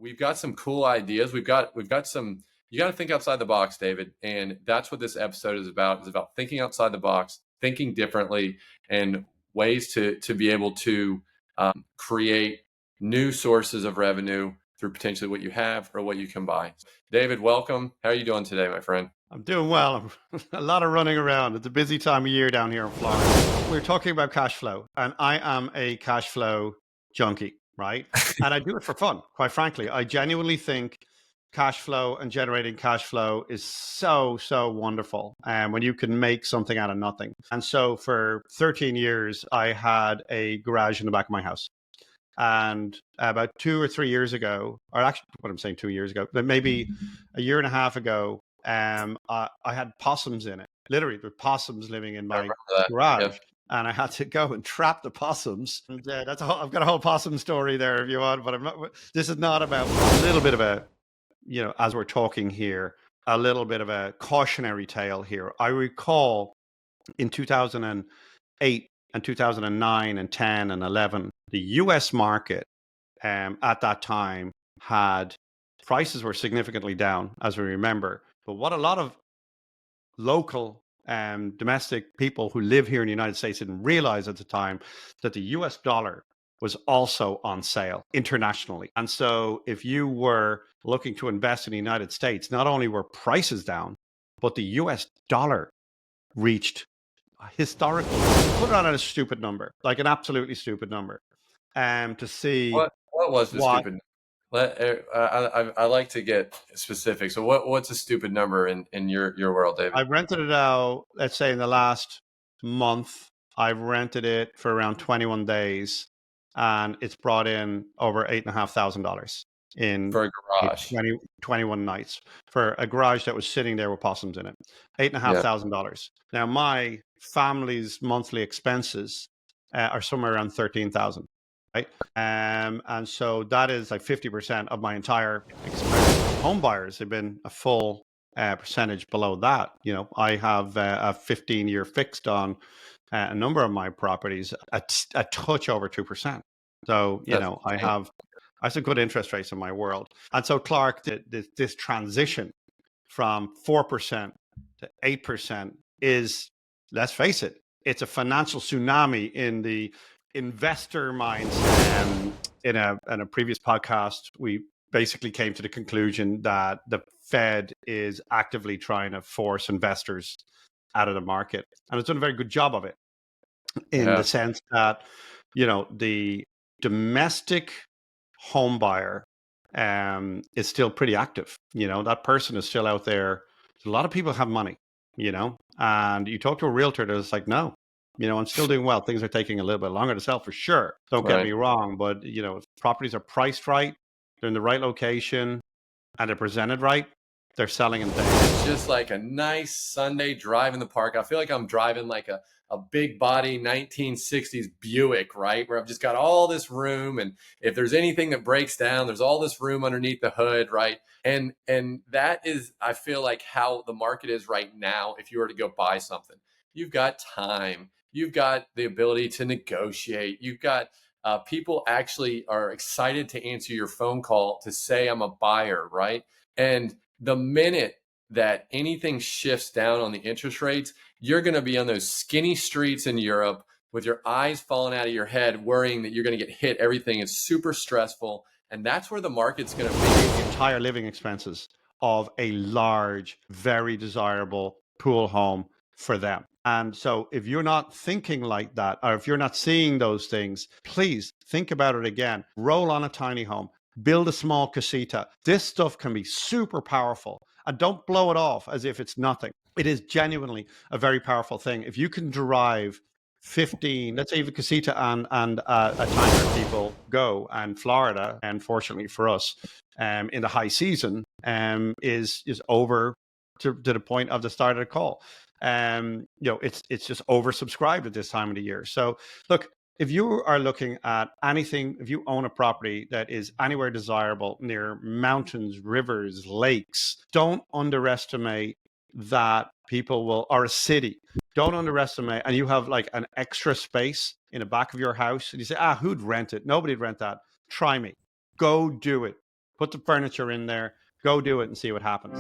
we've got some cool ideas. We've got some. You got to think outside the box, David, and that's what this episode is about. It's about thinking outside the box, thinking differently, and ways to be able to create new sources of revenue through potentially what you have or what you can buy. David, welcome. How are you doing today, my friend? I'm doing well. A lot of running around. It's a busy time of year down here in Florida. We're talking about cash flow, and I am a cash flow junkie, right? And I do it for fun, quite frankly. I genuinely think cash flow and generating cash flow is so wonderful. And when you can make something out of nothing. And so for 13 years, I had a garage in the back of my house. And about 2 or 3 years ago, or actually, what I'm saying 2 years ago, but maybe a year and a half ago, I had possums in it. Literally, there were possums living in my garage. Yep. And I had to go and trap the possums. And I've got a whole possum story there if you want, but this is not about a little bit of a, as we're talking here, a little bit of a cautionary tale here. I recall in 2008 and 2009 and 10 and 11, the US market at that time had prices were significantly down, as we remember. But what a lot of local domestic people who live here in the United States didn't realize at the time that the US dollar was also on sale internationally. And so if you were looking to invest in the United States, not only were prices down, but the US dollar reached historical, put it on a stupid number, like an absolutely stupid number, to see what was the stupid. I like to get specific. So what's a stupid number in your world, David? I rented it out, let's say in the last month, I've rented it for around 21 days and it's brought in over $8,500 for a garage. 21 nights for a garage that was sitting there with possums in it. $8,500. Now my family's monthly expenses are somewhere around 13,000. Right. And so that is like 50% of my entire expense. Home buyers have been a full percentage below that. I have a 15-year fixed on a number of my properties, a touch over 2%. So, I have some good interest rates in my world. And so Clark, this transition from 4% to 8% is, let's face it, it's a financial tsunami in the investor minds. In a previous podcast, we basically came to the conclusion that the Fed is actively trying to force investors out of the market, and it's done a very good job of it in the sense that the domestic home buyer is still pretty active. That person is still out there. A lot of people have money, and you talk to a realtor that's like, no, I'm still doing well. Things are taking a little bit longer to sell for sure. Don't get me wrong, but if properties are priced right, they're in the right location, and they're presented right, they're selling in days. It's just like a nice Sunday drive in the park. I feel like I'm driving like a big body 1960s Buick, right? Where I've just got all this room, and if there's anything that breaks down, there's all this room underneath the hood, right? And that is, I feel like, how the market is right now. If you were to go buy something, you've got time. You've got the ability to negotiate. You've got people actually are excited to answer your phone call to say, I'm a buyer, right? And the minute that anything shifts down on the interest rates, you're going to be on those skinny streets in Europe with your eyes falling out of your head, worrying that you're going to get hit. Everything is super stressful. And that's where the market's going to be. The entire living expenses of a large, very desirable pool home for them. And so if you're not thinking like that, or if you're not seeing those things, please think about it again. Roll on a tiny home, build a small casita. This stuff can be super powerful, and don't blow it off as if it's nothing. It is genuinely a very powerful thing. If you can derive 15, let's say even casita and a time where people go, and Florida, unfortunately for us, in the high season, is over to the point of the start of the call. It's just oversubscribed at this time of the year. So look, if you are looking at anything, if you own a property that is anywhere desirable near mountains, rivers, lakes, don't underestimate that people will, or a city, don't underestimate, and you have like an extra space in the back of your house and you say, who'd rent it? Nobody'd rent that. Try me. Go do it. Put the furniture in there, go do it and see what happens.